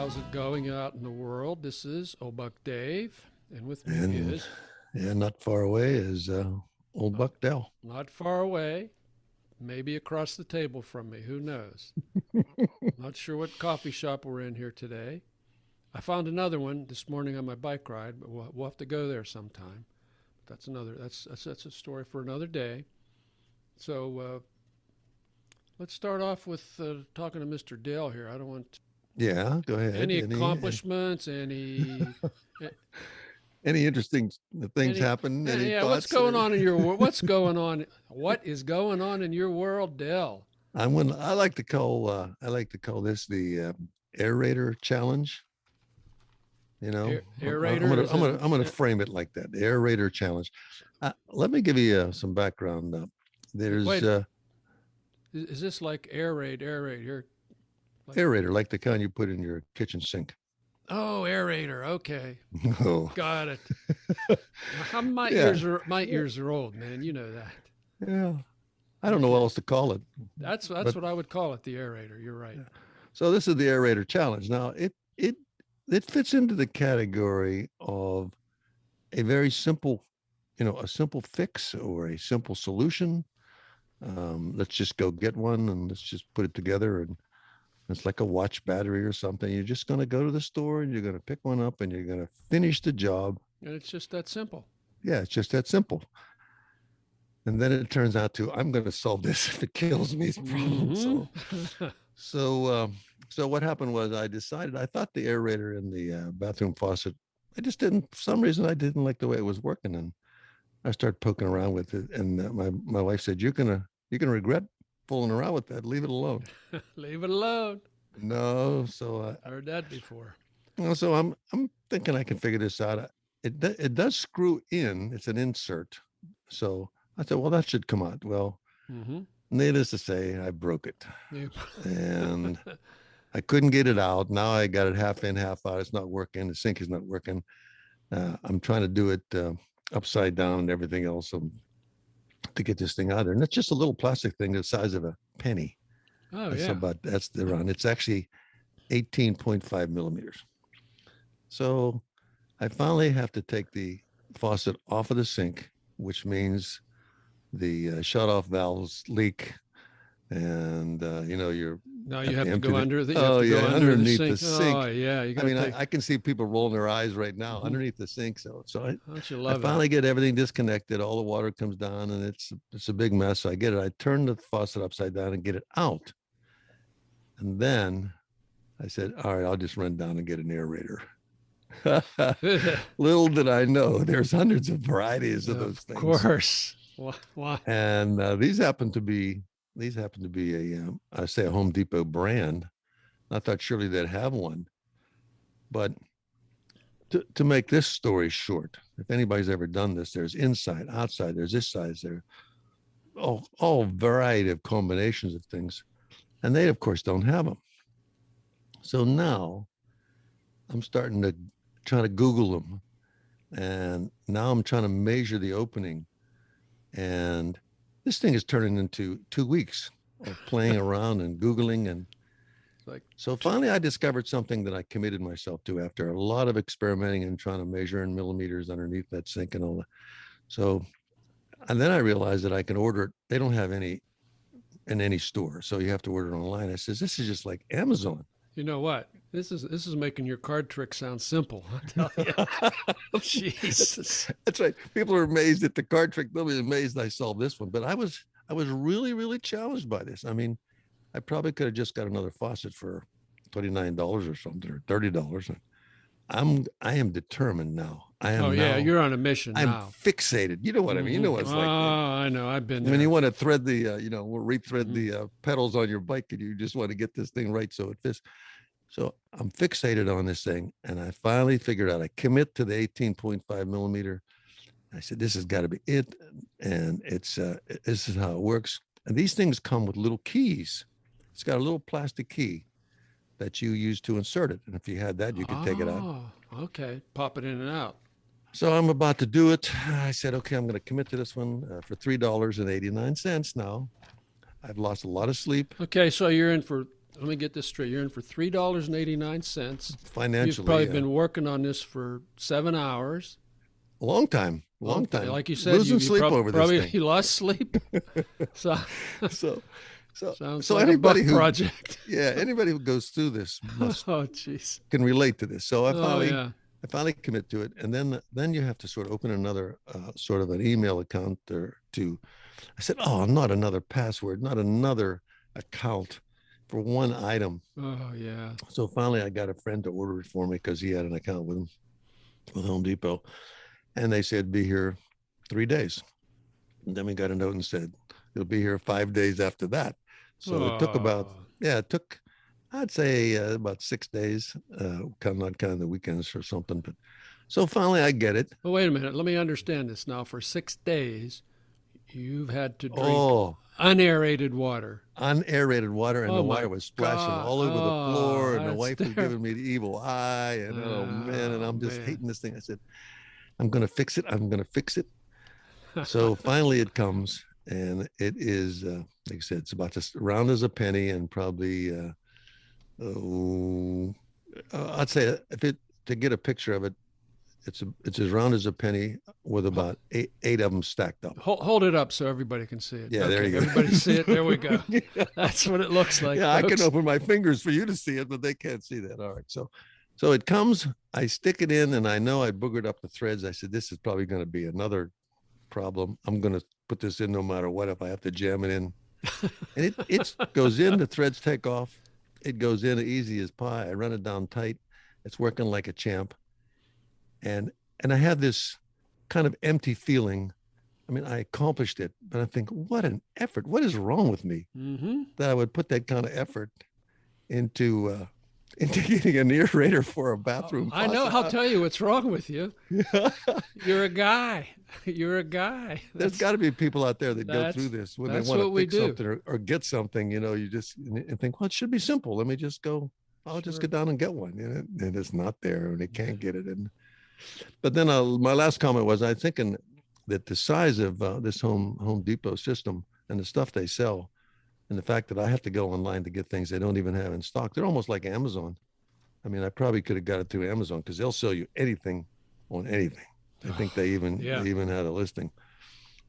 How's it going out in the world? This is Old Buck Dave, and with me is not far away is old not, Buck Dell. not far away, maybe across the table from me. Who knows? Not sure what coffee shop we're in here today. I found another one this morning on my bike ride, but we'll have to go there sometime. That's a story for another day. So let's start off with talking to Mr. Dale here. I don't want Yeah, go ahead. any accomplishments, any Any interesting things Any, happen? Any yeah, what's thoughts? going on in your world? What's going on? What is going on in your world, Dell? I like to call this the Aerator challenge. You know, I'm Aerator gonna is I'm it? gonna I'm gonna frame it like that. The Aerator challenge. Let me give you some background. There's Wait, is this like aerate? You're like, Aerator, like the kind you put in your kitchen sink. oh, aerator. Okay, Oh, got it. How my yeah, ears are old, man. You know that. yeah. I don't know what Okay, else to call it, that's but what I would call it, the aerator. You're right. so this is the aerator challenge. Now it fits into the category of a very simple, a simple fix or a simple solution. Let's just go get one and let's just put it together. And it's like a watch battery or something. You're just going to go to the store and you're going to pick one up and you're going to finish the job. And it's just that simple. Yeah, it's just that simple. And then it turns out to I'm going to solve this if it kills me's problem. Mm-hmm. So so what happened was I thought the aerator in the bathroom faucet, I just didn't, for some reason, I didn't like the way it was working. And I started poking around with it. And my wife said, you're going to regret fooling around with that. Leave it alone. Leave it alone. No. I heard that before. So I'm thinking I can figure this out. It does screw in. It's an insert. So I said, well, that should come out. Well, Mm-hmm. needless to say, I broke it. Yep. And I couldn't get it out. Now I got it half in, half out. It's not working. The sink is not working. I'm trying to do it upside down and everything else to get this thing out there. And it's just a little plastic thing the size of a penny. Oh That's yeah. about that's the round. It's actually 18.5 millimeters. So I finally have to take the faucet off of the sink, which means the shut-off valves leak, and you're Now you have to have to empty go the. under the. You have Oh to go yeah, under the underneath the sink. Oh sink. yeah, you I got to mean, I, take. I can see people rolling their eyes right now Mm-hmm. underneath the sink. So Don't you I love that? finally get everything disconnected. All the water comes down, and it's a big mess. So I get it. I turn the faucet upside down and get it out, and then I said, "All right, I'll just run down and get an aerator." Little did I know, there's hundreds of varieties of those Of things, course. Why? and these happen to be I say a Home Depot brand. I thought surely they'd have one, but to make this story short, if anybody's ever done this, there's inside, outside, there's this size, there all variety of combinations of things, and they of course don't have them. So now I'm starting to try to Google them, and now I'm trying to measure the opening, and this thing is turning into 2 weeks of playing around and Googling. And Like, so finally I discovered something that I committed myself to after a lot of experimenting and trying to measure in millimeters underneath that sink and all that. So, and then I realized that I can order it. They don't have any in any store. So you have to order it online. I says, this is just like Amazon. you know what? This is making your card trick sound simple. I tell you. that's, Jesus. that's right. People are amazed at the card trick. They'll be amazed I solved this one. But I was really, really challenged by this. I mean, I probably could have just got another faucet for $29 or something, or $30. I am determined now. I Oh am yeah, now you're on a mission I'm now. fixated. You know what I mean? You know Mm-hmm. what Oh, it's like I know. I've been when you there. want to thread the rethread Mm-hmm. the pedals on your bike, and you just want to get this thing right so it fits. So I'm fixated on this thing, and I finally figured out I commit to the 18.5 millimeter. I said, this has got to be it. And this is how it works. And these things come with little keys. It's got a little plastic key that you use to insert it. And if you had that, you could take it out. Oh, okay. Pop it in and out. So I'm about to do it. I said, okay, I'm going to commit to this one for $3.89 now. I've lost a lot of sleep. Okay, so you're in for let me get this straight. You're in for $3.89. Financially, You've probably yeah. been working on this for 7 hours. Long time. Like you said, Losing sleep over this probably thing. you lost sleep. So So sounds so like anybody a buck who project. yeah, anybody who goes through this Oh, jeez. can relate to this. So I finally commit to it, and then you have to sort of open another sort of an email account to. I said, oh, not another password, not another account for one item. Oh, yeah. So finally, I got a friend to order it for me because he had an account with Home Depot, and they said be here 3 days. And then we got a note and said it'll be here 5 days after that. So it took I'd say about 6 days, not counting the weekends or something. But so finally, I get it. Well, wait a minute. Let me understand this now. For 6 days, you've had to drink unaerated water. Unaerated water, and the water was splashing all over the floor, and the wife was giving me the evil eye, and oh man, and I'm just hating this thing. I said, I'm going to fix it. I'm going to fix it. So finally it comes, and it is, like I said, it's about as round as a penny, and probably, I'd say to get a picture of it, it's as round as a penny with about eight of them stacked up. Hold it up so everybody can see it. Yeah, okay, there you go. Everybody see it. There we go. Yeah. That's what it looks like. Yeah, folks. I can open my fingers for you to see it, but they can't see that. All right, so it comes. I stick it in, and I know I boogered up the threads. I said, this is probably going to be another problem. I'm going to put this in no matter what if I have to jam it in. And it goes in. The threads take off. It goes in easy as pie. I run it down tight. It's working like a champ. And I have this kind of empty feeling. I mean, I accomplished it, but I think, what an effort. What is wrong with me that I would put that kind of effort into getting an aerator for a bathroom? I know. I'll tell you what's wrong with you. You're a guy. You're a guy. There's got to be people out there that go through this when they want to fix something or get something. You just think, well, it should be simple. Let me just go. I'll just get down and get one. And it's not there, and they can't get it. But then my last comment was, I'm thinking that the size of this Home Depot system and the stuff they sell, and the fact that I have to go online to get things they don't even have in stock, they're almost like Amazon. I mean, I probably could have got it through Amazon because they'll sell you anything on anything. I think they even had a listing.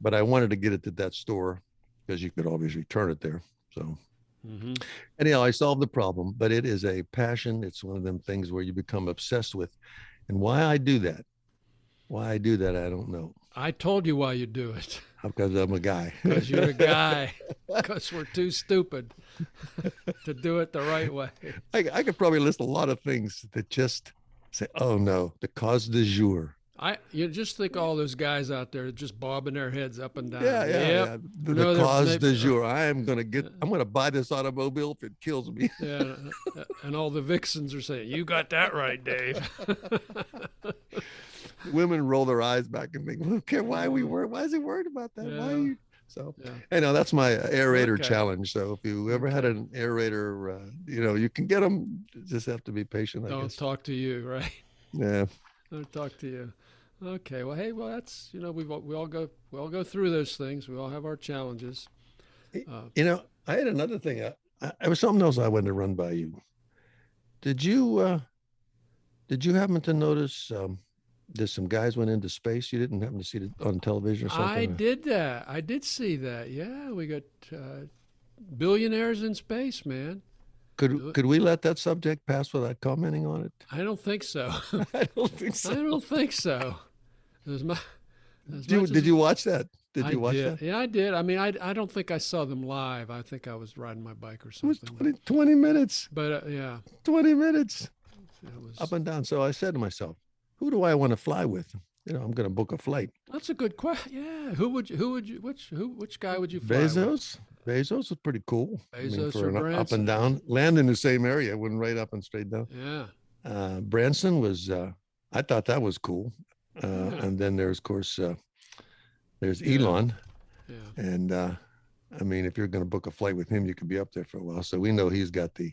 But I wanted to get it to that store because you could always return it there. So anyhow, I solved the problem, but it is a passion. It's one of them things where you become obsessed with. And why I do that, I don't know. I told you why you do it. Because I'm a guy. Because you're a guy. Because we're too stupid to do it the right way. I could probably list a lot of things that just say, oh no, the cause du jour. You just think all those guys out there just bobbing their heads up and down. Yeah. The cause du jour. I'm gonna buy this automobile if it kills me. Yeah, and all the vixens are saying, "You got that right, Dave." Women roll their eyes back and think, "Okay, why is he worried about that? Yeah. Why are you?" So, that's my aerator challenge. So if you ever had an aerator, you can get them. You just have to be patient. Don't talk to you, right? Yeah. Don't talk to you. Okay. Well, hey, that's we all go through those things. We all have our challenges. I had another thing. I was something else I wanted to run by you. Did you happen to notice? There's some guys went into space. You didn't happen to see it on television or something? I did that. I did see that. Yeah, we got billionaires in space, man. Could we let that subject pass without commenting on it? I don't think so. I don't think so. Did you watch that? Did you watch that? Yeah, I did. I mean, I don't think I saw them live. I think I was riding my bike or something. It was 20 minutes. But 20 minutes. Up and down. So I said to myself, who do I want to fly with? I'm going to book a flight. That's a good question. Yeah. Which guy would you fly Bezos? with? Bezos was pretty cool. Bezos for or Branson? Up and down. Land in the same area. Went right up and straight down. Yeah. Branson was, I thought that was cool. And then there's, of course, there's Elon. Yeah. And, I mean, if you're going to book a flight with him, you could be up there for a while. So we know he's got the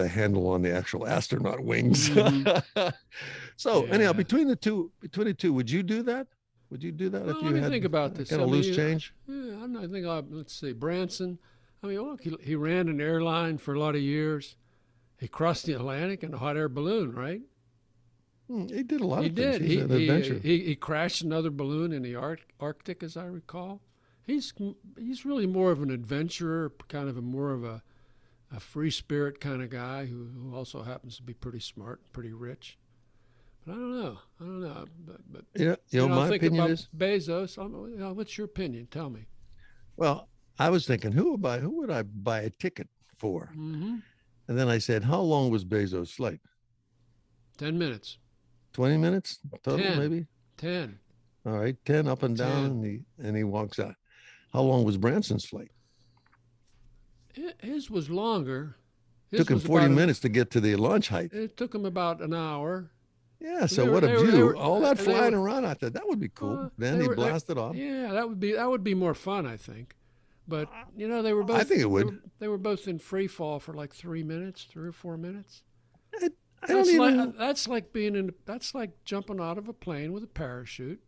handle on the actual astronaut wings. So anyhow, between the two, would you do that? Would you do that if you had think about this? Kind of loose change? Yeah, I think. Let's see, Branson. I mean, look, he ran an airline for a lot of years. He crossed the Atlantic in a hot air balloon, right? He did a lot He of things. did. He's an adventurer. He crashed another balloon in the Arctic, as I recall. He's really more of an adventurer, kind of more of a free spirit kind of guy who also happens to be pretty smart, pretty rich. But I don't know. But My think opinion about is, Bezos. What's your opinion? Tell me. well, I was thinking, who would I buy a ticket for? Mm-hmm. And then I said, how long was Bezos' flight? 10 minutes. 20 minutes total, 10. maybe? 10. All right, 10 up and down, 10. and he walks out. How long was Branson's flight? His was longer. Took him 40 minutes to get to the launch height. It took him about an hour. Yeah, so what a view. All that flying around out there, that would be cool. Then he blasted off. Yeah, that would be more fun, I think. But they were both. I think it would. They were both in free fall for like 3 minutes, 3 or 4 minutes. That's like jumping out of a plane with a parachute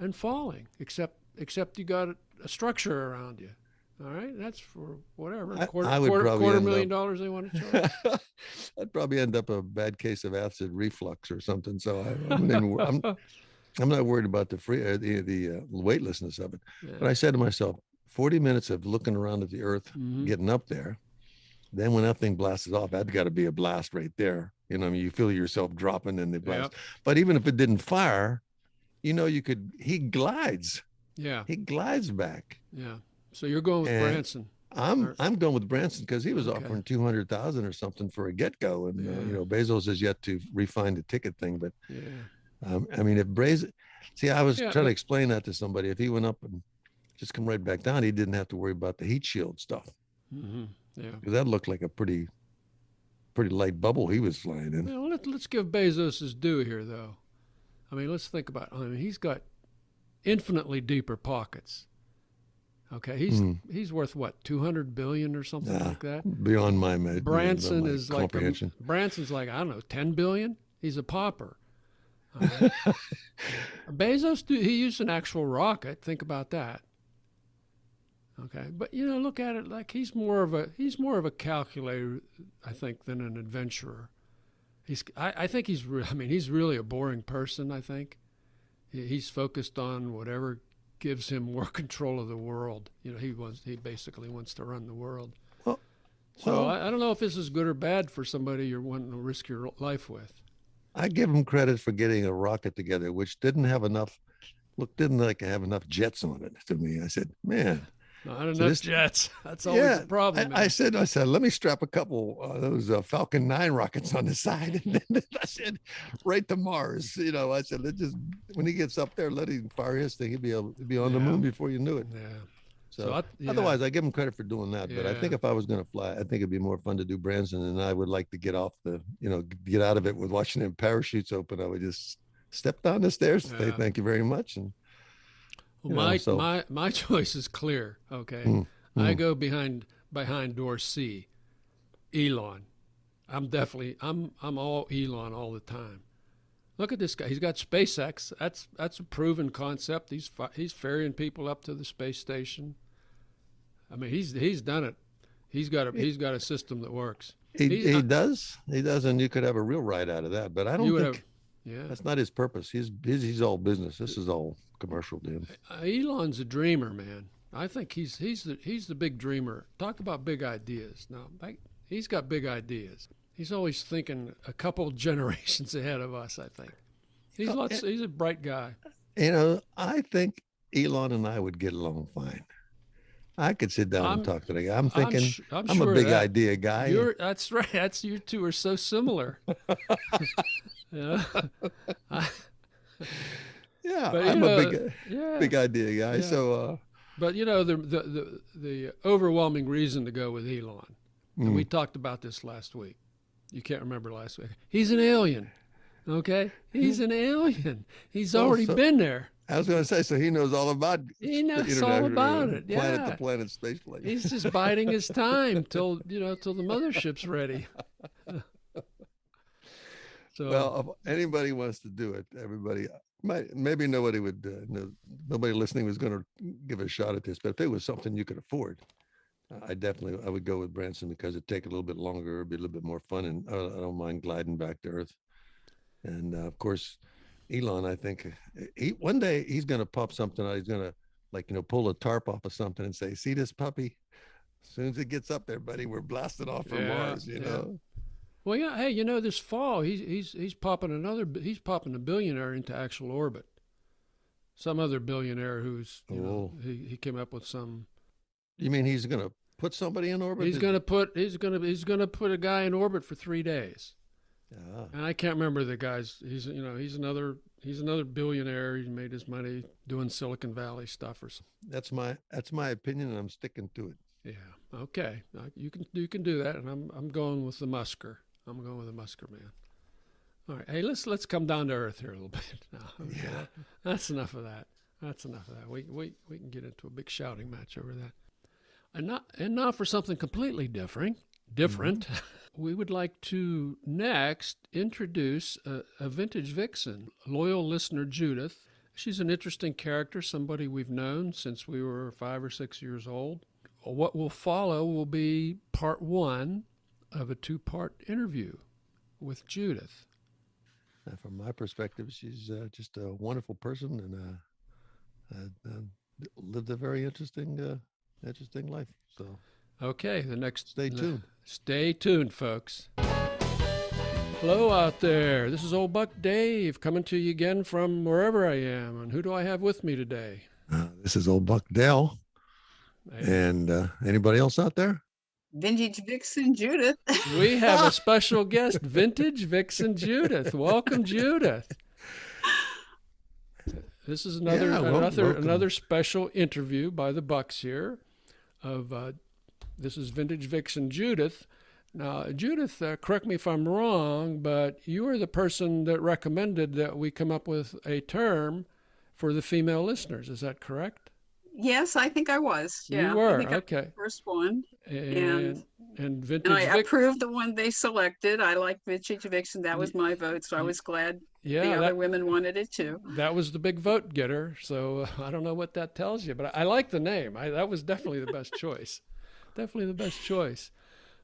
and falling, except you got a structure around you. All right, that's for whatever $250,000 they want to charge. I'd probably end up a bad case of acid reflux or something. So I'm not worried about the weightlessness of it. Yeah. But I said to myself, 40 minutes of looking around at the Earth, getting up there. Then when that thing blasted off, that'd got to be a blast right there. You feel yourself dropping in the blast. Yep. But even if it didn't fire, he glides. Yeah. He glides back. Yeah. So you're going with Branson. I'm going with Branson because he was offering 200,000 or something for a get-go. And, Bezos has yet to refine the ticket thing. But, if Branson, I was trying to explain that to somebody. If he went up and just come right back down, he didn't have to worry about the heat shield stuff. Mm-hmm. Yeah. Because that looked like a pretty light bubble he was flying in. Well, let's give Bezos his due here, though. I mean, let's think about it. He's got infinitely deeper pockets. Okay, he's worth what, 200 billion or something like that? Beyond my Branson is Branson's like, I don't know, 10 billion? He's a pauper. Bezos, he used an actual rocket. Think about that. Okay, but look at it like he's more of a calculator, I think, than an adventurer. I think he's really a boring person. I think he's focused on whatever gives him more control of the world. He basically wants to run the world. So I don't know if this is good or bad for somebody you're wanting to risk your life with. I give him credit for getting a rocket together, which didn't have enough jets on it to me. I said, man. Not enough jets. That's always the problem. I said, let me strap a couple of those Falcon 9 rockets on the side. And then I said, right to Mars. I said, when he gets up there, let him fire his thing. He'd be on the moon before you knew it. Yeah. So otherwise, I give him credit for doing that. Yeah. But I think if I was going to fly, I think it'd be more fun to do Branson. And I would like to get off get out of it with watching them parachutes open. I would just step down the stairs, say thank you very much. And well, my choice is clear. Okay, I go behind door C, Elon. I'm all Elon all the time. Look at this guy. He's got SpaceX. That's a proven concept. He's ferrying people up to the space station. I mean, he's done it. He's got a system that works. He does, and you could have a real ride out of that. But I don't think that's not his purpose. He's all business. This is all commercial, dude. Elon's a dreamer, man. I think he's the big dreamer. Talk about big ideas. Now, he's got big ideas. He's always thinking a couple generations ahead of us, I think. He's a bright guy. I think Elon and I would get along fine. I could sit down and talk to the guy. I'm thinking I'm a big idea guy. That's right. You two are so similar. Yeah, but, I'm a big idea guy. Yeah. So, but the overwhelming reason to go with Elon, and we talked about this last week. You can't remember last week. He's an alien. Okay, he's an alien. He's already been there. I was going to say, so he knows all about. He knows all about it. Planet to planet space flight. He's just biding his time till the mothership's ready. So, well, if anybody wants to do it, everybody maybe nobody would. Nobody listening was going to give a shot at this, but if it was something you could afford, I would go with Branson because it'd take a little bit longer, it'd be a little bit more fun, and I don't mind gliding back to Earth. And of course, Elon, I think one day he's going to pop something out. He's going to pull a tarp off of something and say, "See this puppy? As soon as it gets up there, buddy, we're blasted off for Mars." You know. Well, yeah. Hey, this fall he's popping a billionaire into actual orbit. Some other billionaire who's he came up with some. You mean he's going to put somebody in orbit? He's going to put a guy in orbit for 3 days. Yeah. And I can't remember the guy's. He's another billionaire. He made his money doing Silicon Valley stuff or something. That's my opinion, and I'm sticking to it. Yeah. Okay. You can do that, and I'm going with the Musker. I'm going with the Musker man. All right. Hey, let's come down to earth here a little bit now. Okay. Yeah. That's enough of that. We can get into a big shouting match over that. And now for something completely different. Mm-hmm. We would like to next introduce a vintage vixen, loyal listener Judith. She's an interesting character, somebody we've known since we were 5 or 6 years old. What will follow will be part 1 of a 2-part interview with Judith. From my perspective, she's just a wonderful person and lived a very interesting life. So, okay, stay tuned. Stay tuned, folks. Hello out there. This is Old Buck Dave coming to you again from wherever I am. And who do I have with me today? This is Old Buck Dale. And anybody else out there? Vintage Vixen Judith. We have a special guest, Vintage Vixen Judith. Welcome, Judith. This is another special interview by the Bucks here. This is Vintage Vixen Judith. Now, Judith, correct me if I'm wrong, but you are the person that recommended that we come up with a term for the female listeners. Is that correct? Yes, I think I was. Yeah, you were. I think okay. I was the first one. And Vintage I approved the one they selected. I like Vintage Vixen. That was my vote, so I was glad the other women wanted it too. That was the big vote getter, so I don't know what that tells you, but I like the name. That was definitely the best choice. Definitely the best choice.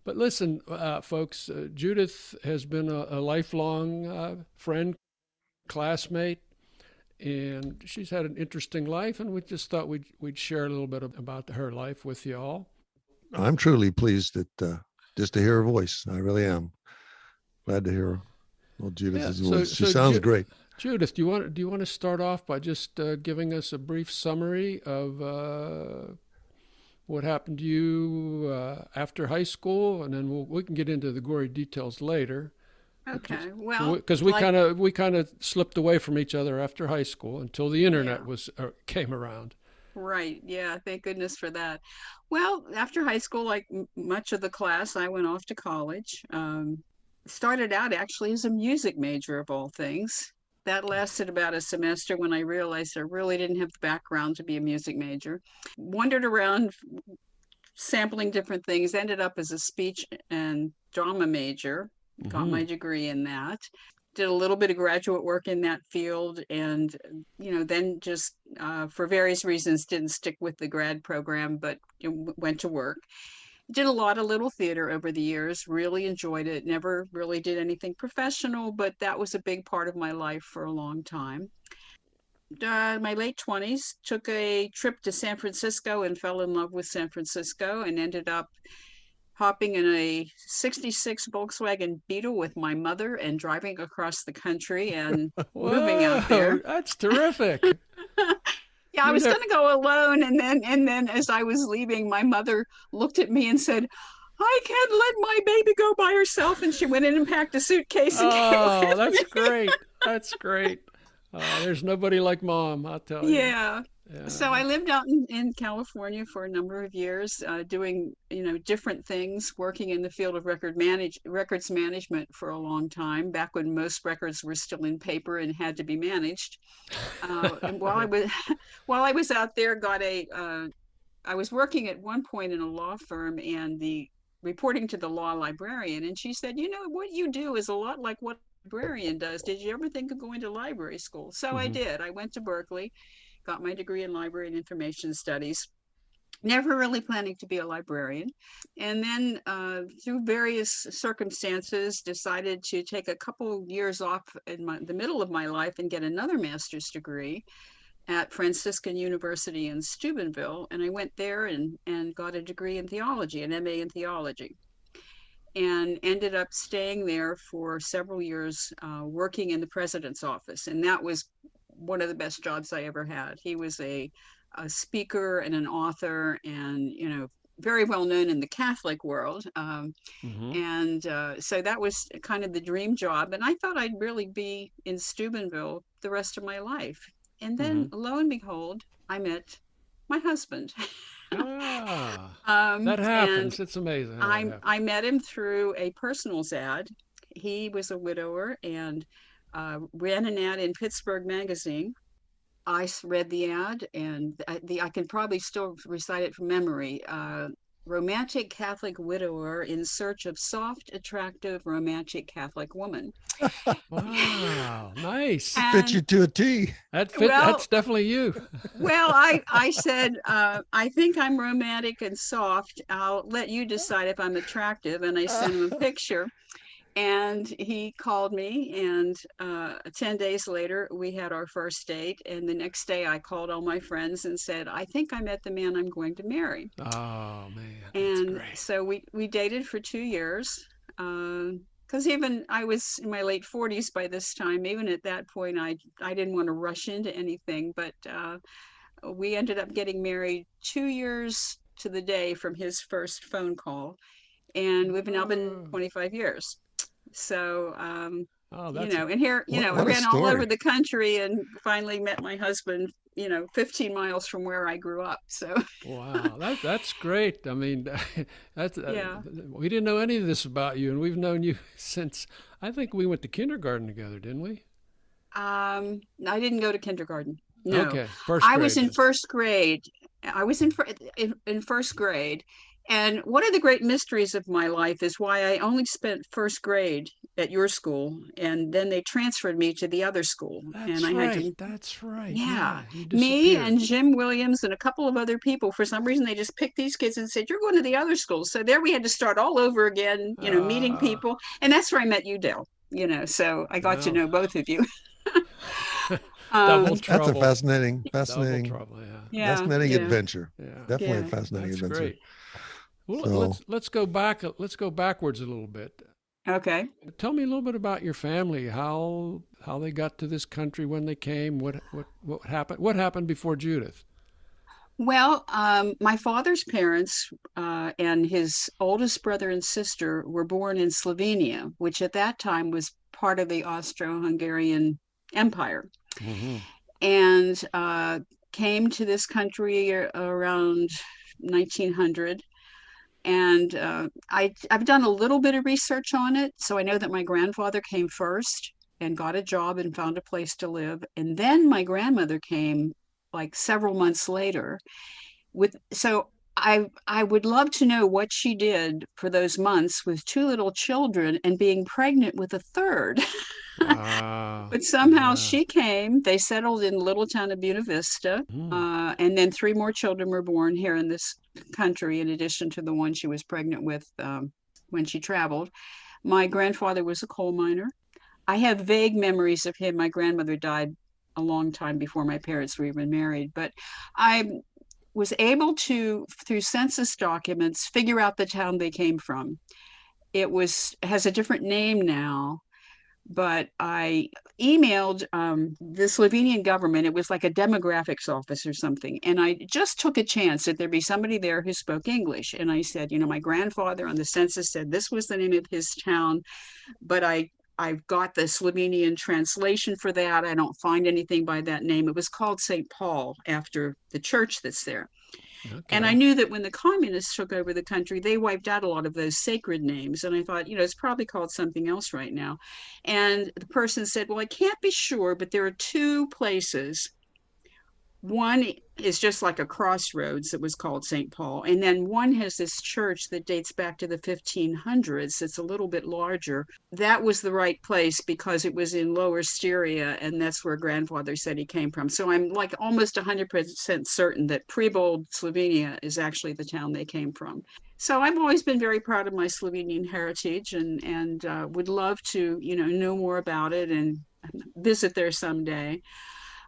But listen, folks, Judith has been a lifelong friend, classmate, and she's had an interesting life, and we just thought we'd share a little bit about her life with you all. I'm truly pleased that just to hear her voice. I really am glad to hear her. Well, Judith's voice. She sounds great. Judith, do you want to start off by just giving us a brief summary of what happened to you after high school, and then we can get into the gory details later. Okay, well, because we kind of slipped away from each other after high school until the internet came around. Right. Yeah. Thank goodness for that. Well, after high school, like much of the class, I went off to college. Started out actually as a music major of all things. That lasted about a semester when I realized I really didn't have the background to be a music major. Wandered around sampling different things, ended up as a speech and drama major, got my degree in that. Did a little bit of graduate work in that field, and then just for various reasons didn't stick with the grad program, but went to work. Did a lot of little theater over the years, really enjoyed it. Never really did anything professional, but that was a big part of my life for a long time. My late 20s, took a trip to San Francisco and fell in love with San Francisco, and ended up hopping in a 66 Volkswagen Beetle with my mother and driving across the country and moving out there. That's terrific. Yeah, I was going to go alone. And then as I was leaving, my mother looked at me and said, "I can't let my baby go by herself." And she went in and packed a suitcase and came with that's me. Great. That's great. There's nobody like Mom, I'll tell you. Yeah. So I lived out in California for a number of years, doing different things, working in the field of records management for a long time, back when most records were still in paper and had to be managed. And while I was out there, I was working at one point in a law firm, and reporting to the law librarian, and she said, "What you do is a lot like what a librarian does. Did you ever think of going to library school?" So I did. I went to Berkeley, got my degree in library and information studies, never really planning to be a librarian. And then through various circumstances, decided to take a couple years off in the middle of my life and get another master's degree at Franciscan University in Steubenville. And I went there and got a degree in theology, an MA in theology, and ended up staying there for several years, working in the president's office. And that was one of the best jobs I ever had. He was a speaker and an author, and very well known in the Catholic world. And so that was kind of the dream job. And I thought I'd really be in Steubenville the rest of my life. And then lo and behold, I met my husband. That happens. It's amazing. I met him through a personals ad. He was a widower and ran an ad in Pittsburgh Magazine. I read the ad, and I can probably still recite it from memory. Romantic Catholic widower in search of soft, attractive, romantic Catholic woman. Wow, nice. Fits you to a T. That's definitely you. Well, I said, I think I'm romantic and soft. I'll let you decide if I'm attractive. And I sent him a picture. And he called me, and 10 days later, we had our first date. And the next day, I called all my friends and said, I think I met the man I'm going to marry. Oh, man. And great. So we dated for 2 years. Because even I was in my late 40s by this time. Even at that point, I didn't want to rush into anything. But we ended up getting married 2 years to the day from his first phone call. And we've now been 25 years. So, and here, I ran all over the country and finally met my husband, 15 miles from where I grew up. So, wow, that's great. I mean, we didn't know any of this about you, and we've known you since, I think we went to kindergarten together, didn't we? I didn't go to kindergarten. No. Okay. First grade. I was in first grade. I was in first grade. And one of the great mysteries of my life is why I only spent first grade at your school, and then they transferred me to the other school. That's right. Yeah. Me and Jim Williams and a couple of other people, for some reason, they just picked these kids and said, you're going to the other school. So there we had to start all over again, meeting people. And that's where I met you, Dale, so I got to know both of you. Double trouble. That's a fascinating, Double trouble, fascinating adventure. Yeah. Definitely a fascinating That's adventure. Great. Well, let's go back. Let's go backwards a little bit. Okay. Tell me a little bit about your family. How they got to this country when they came. What happened? What happened before Judith? Well, my father's parents and his oldest brother and sister were born in Slovenia, which at that time was part of the Austro-Hungarian Empire, and came to this country around 1900. And I've done a little bit of research on it. So I know that my grandfather came first and got a job and found a place to live. And then my grandmother came like several months later. So I would love to know what she did for those months with 2 little children and being pregnant with a third. But somehow she came. They settled in the little town of Buena Vista. And then 3 more children were born here in this country, in addition to the one she was pregnant with when she traveled. My grandfather was a coal miner. I have vague memories of him. My grandmother died a long time before my parents were even married. But I was able to, through census documents, figure out the town they came from. It has a different name now. But I emailed the Slovenian government. It was like a demographics office or something. And I just took a chance that there'd be somebody there who spoke English. And I said, my grandfather on the census said this was the name of his town. But I've got the Slovenian translation for that. I don't find anything by that name. It was called St. Paul, after the church that's there. Okay. And I knew that when the communists took over the country, they wiped out a lot of those sacred names. And I thought, it's probably called something else right now. And the person said, well, I can't be sure, but there are 2 places One is just like a crossroads that was called St. Paul. And then one has this church that dates back to the 1500s. It's a little bit larger. That was the right place because it was in Lower Styria, and that's where grandfather said he came from. So I'm like almost 100% certain that Prebold, Slovenia is actually the town they came from. So I've always been very proud of my Slovenian heritage, and would love to, know more about it and visit there someday.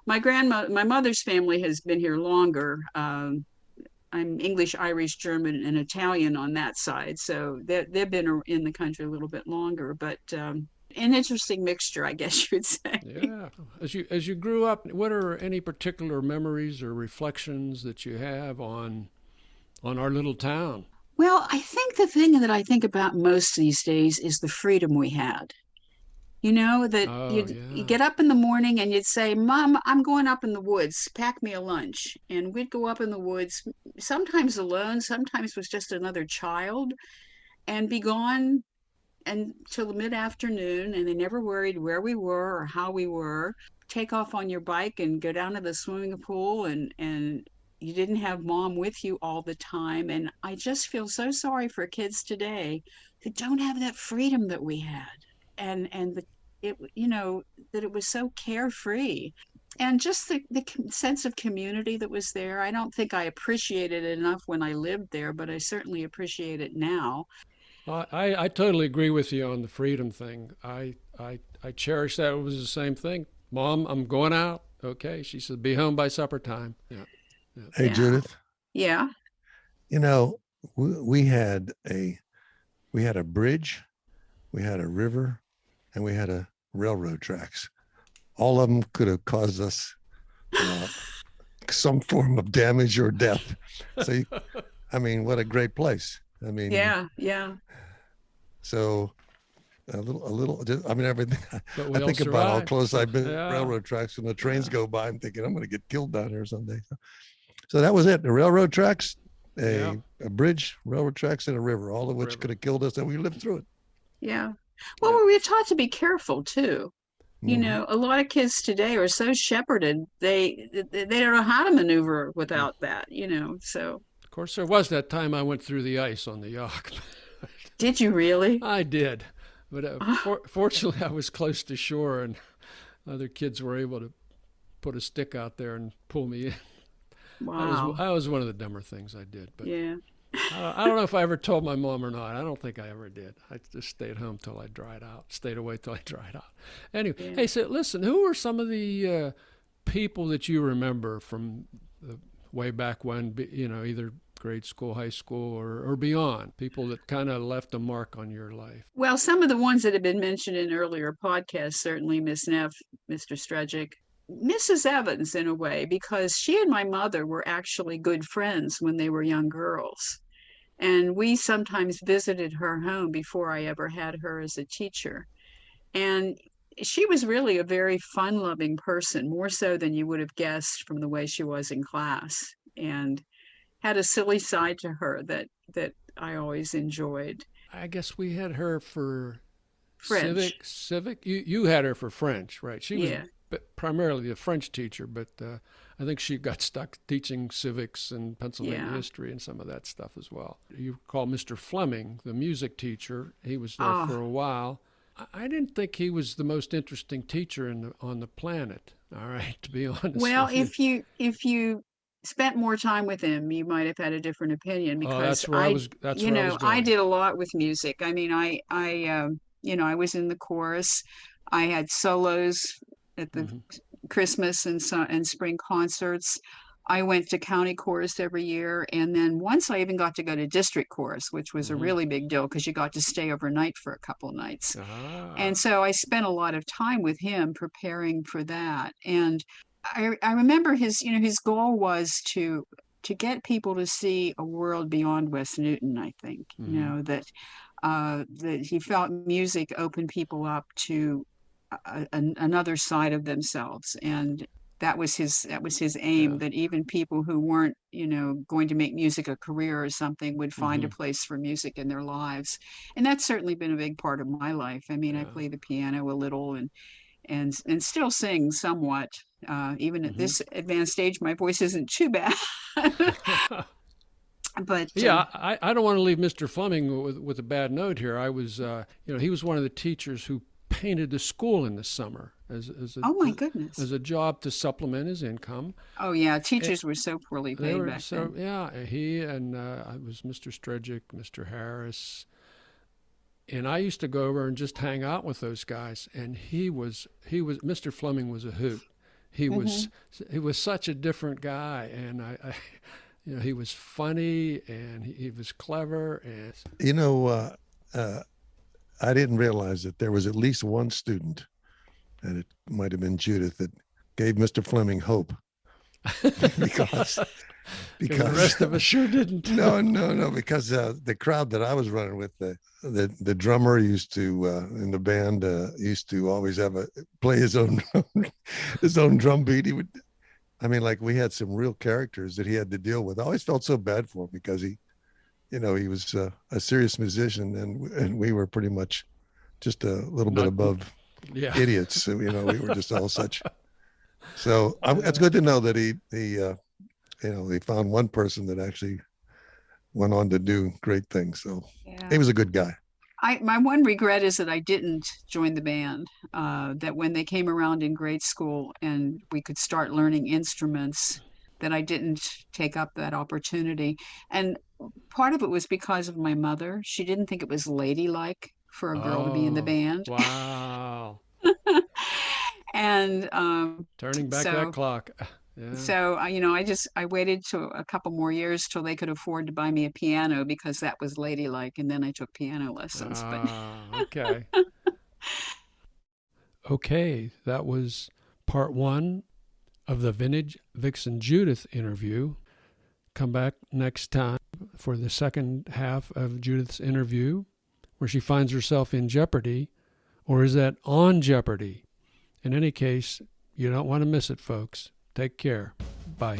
My mother's family has been here longer. I'm English, Irish, German, and Italian on that side, so they've been in the country a little bit longer. But an interesting mixture, I guess you would say. Yeah. As you grew up, what are any particular memories or reflections that you have on our little town? Well, I think the thing that I think about most these days is the freedom we had. That Oh, you yeah. get up in the morning and you'd say, Mom, I'm going up in the woods, pack me a lunch. And we'd go up in the woods, sometimes alone, sometimes with just another child, and be gone until the mid-afternoon. And they never worried where we were or how we were. Take off on your bike and go down to the swimming pool, and you didn't have mom with you all the time. And I just feel so sorry for kids today who don't have that freedom that we had. And it, that it was so carefree. And just the sense of community that was there. I don't think I appreciated it enough when I lived there, but I certainly appreciate it now. I totally agree with you on the freedom thing. I cherish that. It was the same thing. Mom, I'm going out. Okay. She said, be home by supper time. Yeah. Yeah. Hey, Yeah. Judith, Yeah. you know, we had a bridge, we had a river, and we had a railroad tracks. All of them could have caused us uh, some form of damage or death. So, I mean, what a great place. I mean, Yeah. Yeah. so just, I mean, everything. But I we all think about how survived. close I've been to Yeah. railroad tracks when the trains Yeah. go by. I'm thinking I'm going to get killed down here someday. So that was it. The railroad tracks, Yeah. a bridge, railroad tracks, and a river, all of which River. could have killed us, and we lived through it. Yeah. Well, Yeah. we were taught to be careful too. Hmm. A lot of kids today are so shepherded, they don't know how to maneuver Mm. without that. So Of course, there was that time I went through the ice on the yacht. did you really? I did. But fortunately, I was close to shore, and other kids were able to put a stick out there and pull me in. Wow. That was one of the dumber things I did. But Yeah. I don't know if I ever told my mom or not. I don't think I ever did. I just stayed home till I dried out. Stayed away till I dried out. Anyway, Yeah. hey, so listen, who are some of the people that you remember from the way back when? Either grade school, high school, or beyond. People that kind of left a mark on your life. Well, some of the ones that have been mentioned in earlier podcasts, certainly Miss Neff, Mr. Stregic, Mrs. Evans in a way, because she and my mother were actually good friends when they were young girls. And we sometimes visited her home before I ever had her as a teacher. And she was really a very fun loving person, more so than you would have guessed from the way she was in class. And had a silly side to her that I always enjoyed. I guess we had her for French. civic. You had her for French, right? She was Yeah. primarily a French teacher, but I think she got stuck teaching civics and Pennsylvania Yeah. history and some of that stuff as well. You recall Mr. Fleming, the music teacher. He was there Oh, for a while. I didn't think he was the most interesting teacher on the planet. All right, to be honest well, with you. if you spent more time with him, you might have had a different opinion Oh, because I, That's where I was I going. did a lot with music. I mean, I was in the chorus. I had solos at the Hmm. Christmas and spring concerts. I went to county chorus every year, and then once I even got to go to district chorus, which was a Hmm. really big deal because you got to stay overnight for a couple of nights. And Ah. so I spent a lot of time with him preparing for that. And I remember his goal was to get people to see a world beyond West Newton, I think, Hmm. that he felt music opened people up to another side of themselves. And that was his aim, Yeah. that even people who weren't, going to make music a career or something would find a Hmm. place for music in their lives. And that's certainly been a big part of my life. I mean, I Yeah. play the piano a little and still sing somewhat. Even at this advanced age, my voice isn't too bad. But yeah, I don't want to leave Mr. Fleming with a bad note here. I was, he was one of the teachers who painted the school in the summer oh my goodness, as a job to supplement his income. Oh yeah, teachers were so poorly paid back then. Yeah, he and I was Mr. Stredgick, Mr. Harris, and I used to go over and just hang out with those guys. And he was Mr. Fleming was a hoot. He was such a different guy, and I he was funny and he was clever. And I didn't realize that there was at least one student, and it might have been Judith, that gave Mr. Fleming hope. because the rest of us sure didn't. No, because the crowd that I was running with, the drummer used to in the band used to always play his own drum beat. He would, we had some real characters that he had to deal with. I always felt so bad for him because he was a serious musician, and we were pretty much just a little bit above idiots. So, we were just all such. So it's good to know that he found one person that actually went on to do great things. So he was a good guy. My one regret is that I didn't join the band, that when they came around in grade school and we could start learning instruments, that I didn't take up that opportunity. And part of it was because of my mother. She didn't think it was ladylike for a girl to be in the band. Wow. And turning back that clock. Yeah. So, I waited to a couple more years till they could afford to buy me a piano, because that was ladylike. And then I took piano lessons. Okay. Okay. That was part 1 of the Vintage Vixen Judith interview. Come back next time for the second half of Judith's interview, where she finds herself in jeopardy, or is that on jeopardy? In any case, you don't want to miss it, folks. Take care. Bye.